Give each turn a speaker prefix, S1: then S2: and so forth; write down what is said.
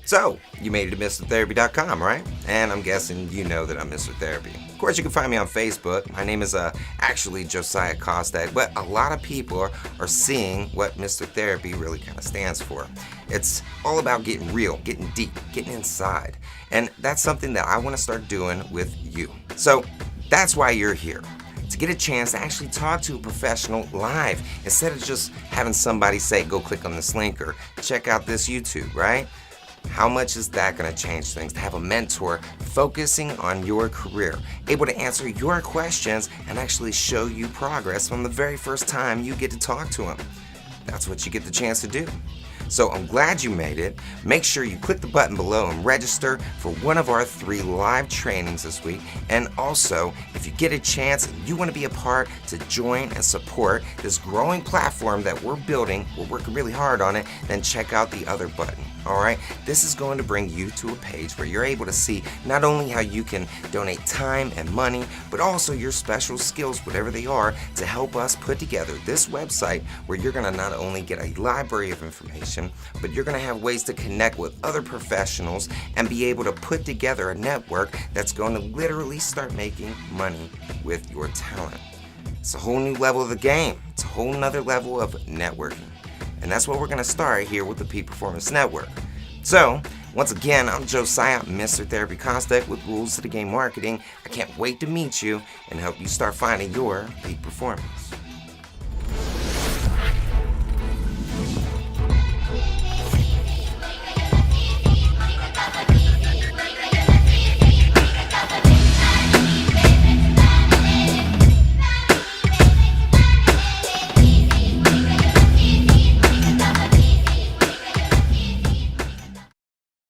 S1: So, you made it to MrTherapy.com, right? And I'm guessing you know that I'm Mr. Therapy. Of course, you can find me on Facebook. My name is actually Josiah Kostak, but a lot of people are seeing what Mr. Therapy really kind of stands for. It's all about getting real, getting deep, getting inside. And that's something that I want to start doing with you. So, that's why you're here. To get a chance to actually talk to a professional live instead of just having somebody say, go click on this link or check out this YouTube, right? How much is that going to change things to have a mentor focusing on your career, able to answer your questions and actually show you progress from the very first time you get to talk to him? That's what you get the chance to do. So I'm glad you made it. Make sure you click the button below and register for one of our 3 live trainings this week. And also, if you get a chance and you want to be a part to join and support this growing platform that we're building, we're working really hard on it, then check out the other button. All right, this is going to bring you to a page where you're able to see not only how you can donate time and money, but also your special skills, whatever they are, to help us put together this website where you're going to not only get a library of information, but you're going to have ways to connect with other professionals and be able to put together a network that's going to literally start making money with your talent. It's a whole new level of the game. It's a whole nother level of networking. And that's what we're going to start here with the Peak Performance Network. So, once again, I'm Josiah, Mr. Therapy Kostak with Rules to the Game Marketing. I can't wait to meet you and help you start finding your peak performance.